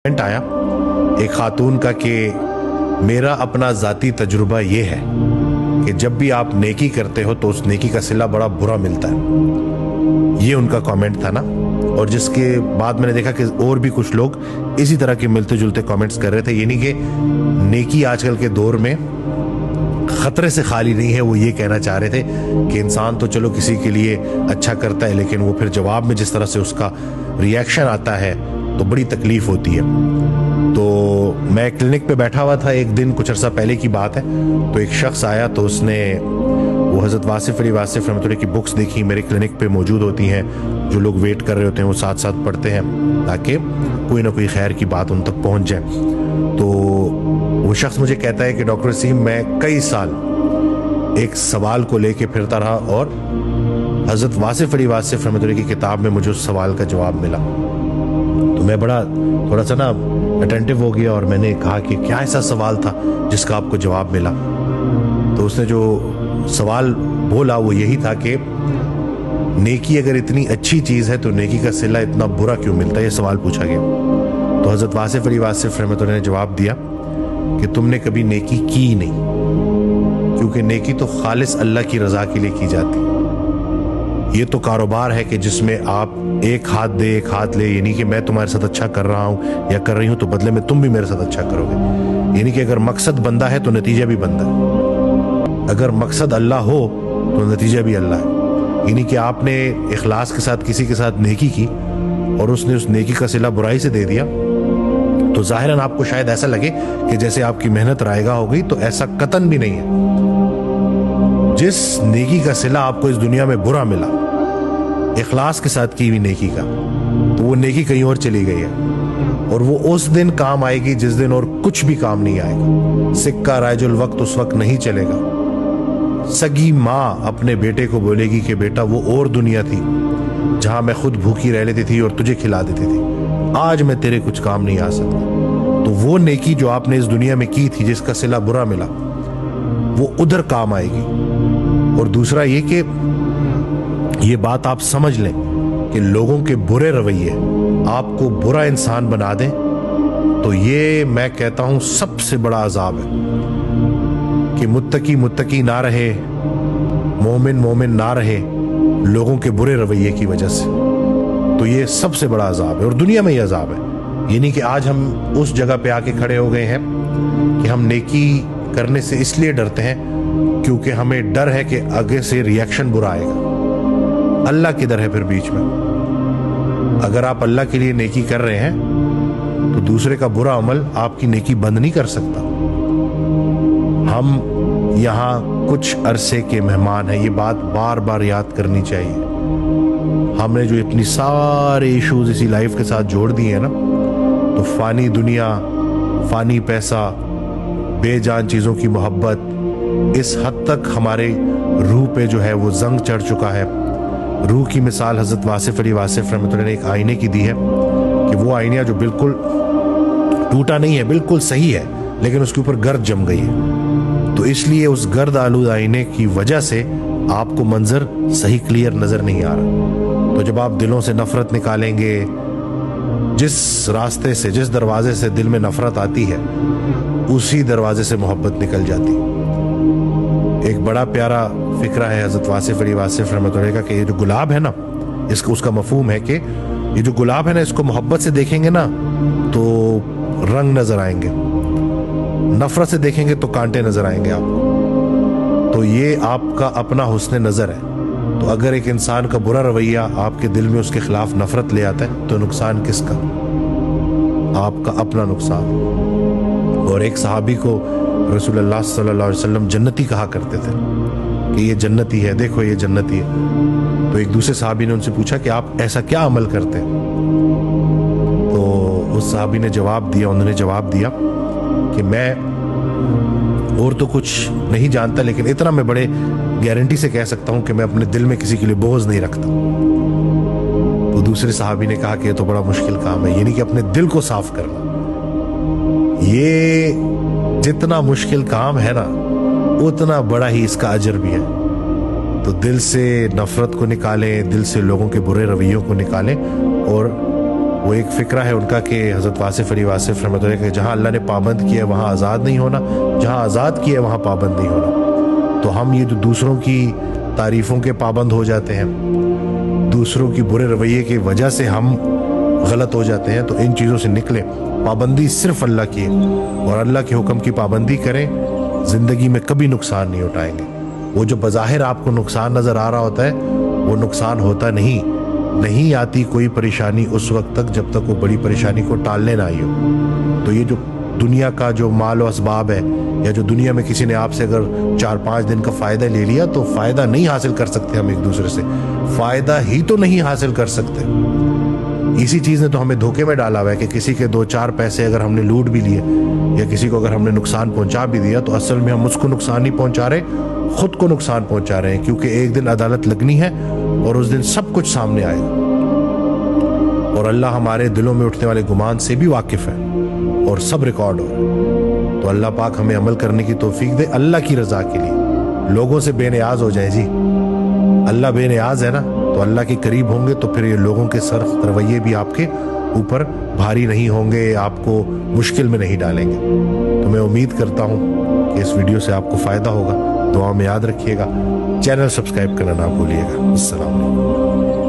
Comment आया एक खातून का कि मेरा अपना ज़ाती तजुर्बा ये है कि जब भी आप नेकी करते हो तो उस नेकी का सिला बड़ा बुरा मिलता है। ये उनका कमेंट था ना। और जिसके बाद मैंने देखा कि और भी कुछ लोग इसी तरह के मिलते जुलते कमेंट्स कर रहे थे। यानी कि नेकी आजकल के दौर में खतरे से खाली नहीं है। वो ये कहना चाह रहे थे कि इंसान तो चलो किसी के लिए अच्छा करता है, लेकिन वो फिर जवाब में जिस तरह से उसका रिएक्शन आता है तो बड़ी तकलीफ होती है। तो मैं क्लिनिक पे बैठा हुआ था एक दिन, कुछ अर्सा पहले की बात है। तो एक शख्स आया तो उसने वो हज़रत वासिफ़ अली वासिफ़ रहमतुल्लाह की बुक्स देखी, मेरे क्लिनिक पे मौजूद होती हैं। जो लोग वेट कर रहे होते हैं वो साथ साथ पढ़ते हैं ताकि कोई ना कोई खैर की बात उन तक पहुंच जाए। तो वो शख्स मुझे कहता है कि डॉक्टर वसीम, मैं कई साल एक सवाल को लेके फिरता रहा और हज़रत वासिफ़ अली वासिफ़ रहमतुल्लाह की किताब में मुझे उस सवाल का जवाब मिला। तो मैं बड़ा थोड़ा सा ना अटेंटिव हो गया और मैंने कहा कि क्या ऐसा सवाल था जिसका आपको जवाब मिला। तो उसने जो सवाल बोला वो यही था कि नेकी अगर इतनी अच्छी चीज़ है तो नेकी का सिला इतना बुरा क्यों मिलता है, ये सवाल पूछा गया। तो हज़रत वासिफ़ अली वासिफ़ रहमतुल्लाह ने जवाब दिया कि तुमने कभी नेकी की नहीं, क्योंकि नेकी तो खालिस अल्लाह की रज़ा के लिए की जाती। ये तो कारोबार है कि जिसमें आप एक हाथ दे एक हाथ ले, यानी कि मैं तुम्हारे साथ अच्छा कर रहा हूँ या कर रही हूँ तो बदले में तुम भी मेरे साथ अच्छा करोगे। यानी कि अगर मकसद बंदा है तो नतीजा भी बंदा है, अगर मकसद अल्लाह हो तो नतीजा भी अल्लाह है। यानी कि आपने इखलास के साथ किसी के साथ नेकी की और उसने उस नेकी का सिला बुराई से दे दिया तो जाहिरन आपको शायद ऐसा लगे कि जैसे आपकी मेहनत रायगा हो गई, तो ऐसा कतन भी नहीं है। जिस नेकी का सिला आपको इस दुनिया में बुरा मिला इखलास के साथ की हुई नेकी का, तो वो नेकी कहीं और चली गई है और वो उस दिन काम आएगी जिस दिन और कुछ भी काम नहीं आएगा। सिक्का राजुल वक्त उस वक्त नहीं चलेगा। सगी माँ अपने बेटे को बोलेगी कि बेटा वो और दुनिया थी जहां मैं खुद भूखी रह लेती थी और तुझे खिला देती थी, आज मैं तेरे कुछ काम नहीं आ सकता। तो वो नेकी जो आपने इस दुनिया में की थी जिसका सिला बुरा मिला वो उधर काम आएगी। और दूसरा ये कि ये बात आप समझ लें कि लोगों के बुरे रवैये आपको बुरा इंसान बना दें तो ये मैं कहता हूं सबसे बड़ा अजाब है कि मुत्तकी ना रहे, मोमिन ना रहे लोगों के बुरे रवैये की वजह से। तो ये सबसे बड़ा अजाब है और दुनिया में ये अजाब है। यानी कि आज हम उस जगह पे आके खड़े हो गए हैं कि हम नेकी करने से इसलिए डरते हैं क्योंकि हमें डर है कि आगे से रिएक्शन बुरा आएगा। अल्लाह किधर है फिर बीच में? अगर आप अल्लाह के लिए नेकी कर रहे हैं तो दूसरे का बुरा अमल आपकी नेकी बंद नहीं कर सकता। हम यहाँ कुछ अरसे के मेहमान हैं, ये बात बार बार याद करनी चाहिए। हमने जो इतनी सारे इश्यूज इसी लाइफ के साथ जोड़ दिए हैं ना, तो फानी दुनिया, फानी पैसा, बेजान चीज़ों की मोहब्बत, इस हद तक हमारे रूह पे जो है वो जंग चढ़ चुका है। रूह की मिसाल हज़रत वासिफ़ अली वासिफ़ रहमतुल्लाह ने एक आईने की दी है कि वो आईना जो बिल्कुल टूटा नहीं है, बिल्कुल सही है, लेकिन उसके ऊपर गर्द जम गई है। तो इसलिए उस गर्द आलूद आईने की वजह से आपको मंजर सही क्लियर नज़र नहीं आ रहा। तो जब आप दिलों से नफरत निकालेंगे, जिस रास्ते से, जिस दरवाजे से दिल में नफरत आती है उसी दरवाजे से मोहब्बत निकल जाती है। एक बड़ा प्यारा फिक्रा है हज़रत वासिफ़ अली वासिफ़ रहमतुल्लाह का कि ये जो गुलाब है ना, इसका उसका मफहूम है कि ये जो गुलाब है ना, इसको मोहब्बत से देखेंगे ना तो रंग नजर आएंगे, नफरत से देखेंगे तो कांटे नजर आएंगे आपको। तो ये आपका अपना हुस्न नजर है। तो अगर एक इंसान का बुरा रवैया आपके दिल में उसके खिलाफ नफरत ले आता है तो नुकसान किसका? आपका अपना नुकसान। और एक सहाबी को रसूलुल्लाह सल्लल्लाहु अलैहि वसल्लम जन्नती कहा करते थे कि ये जन्नती है, देखो ये जन्नती है। तो एक दूसरे सहाबी ने उनसे पूछा कि आप ऐसा क्या अमल करते हैं? तो उस सहाबी ने जवाब दिया, उन्होंने जवाब दिया कि मैं और तो कुछ नहीं जानता, लेकिन इतना मैं बड़े गारंटी से कह सकता हूं कि मैं अपने दिल में किसी के लिए बोझ नहीं रखता। तो दूसरे सहाबी ने कहा कि ये तो बड़ा मुश्किल काम है, यानी कि अपने दिल को साफ करना। ये जितना मुश्किल काम है ना उतना बड़ा ही इसका अजर भी है। तो दिल से नफरत को निकालें, दिल से लोगों के बुरे रवैयों को निकालें और وہ ایک فکرہ ہے ان کا کہ حضرت واصف علی واصف رحمۃ اللہ کہ جہاں اللہ نے پابند کیا ہے وہاں آزاد نہیں ہونا، جہاں آزاد کیا ہے وہاں پابند نہیں ہونا۔ تو ہم یہ جو دوسروں کی تعریفوں کے پابند ہو جاتے ہیں، دوسروں کی برے رویے کی وجہ سے ہم غلط ہو جاتے ہیں، تو ان چیزوں سے نکلیں، پابندی صرف اللہ کی ہے اور اللہ کے حکم کی پابندی کریں، زندگی میں کبھی نقصان نہیں اٹھائیں گے۔ وہ جو بظاہر آپ کو نقصان نظر آ رہا ہوتا ہے وہ نقصان ہوتا نہیں آتی کوئی پریشانی اس وقت تک جب تک وہ بڑی پریشانی کو ٹالنے نہ آئی ہو۔ تو یہ جو دنیا کا جو مال و اسباب ہے، یا جو دنیا میں کسی نے آپ سے اگر 4-5 دن کا فائدہ لے لیا، تو فائدہ نہیں حاصل کر سکتے ہم ایک دوسرے سے، فائدہ ہی تو نہیں حاصل کر سکتے۔ اسی چیز نے تو ہمیں دھوکے میں ڈالا ہوا ہے کہ کسی کے 2-4 پیسے اگر ہم نے لوٹ بھی لیے یا کسی کو اگر ہم نے نقصان پہنچا بھی دیا، تو اصل میں ہم اس کو نقصان نہیں پہنچا رہے، خود کو نقصان پہنچا رہے ہیں، کیونکہ ایک دن عدالت لگنی ہے اور اس دن سب کچھ سامنے آئے گا، اور اللہ ہمارے دلوں میں اٹھنے والے گمان سے بھی واقف ہے اور سب ریکارڈ ہو رہا ہے۔ تو اللہ پاک ہمیں عمل کرنے کی توفیق دے اللہ کی رضا کے لیے، لوگوں سے بے نیاز ہو جائیں۔ جی اللہ بے نیاز ہے نا، تو اللہ کے قریب ہوں گے تو پھر یہ لوگوں کے سرخ رویے بھی آپ کے اوپر بھاری نہیں ہوں گے، آپ کو مشکل میں نہیں ڈالیں گے۔ تو میں امید کرتا ہوں کہ اس ویڈیو سے آپ کو فائدہ ہوگا، دعا میں یاد رکھیے گا، چینل سبسکرائب کرنا نہ بھولیے گا۔ السلام علیکم۔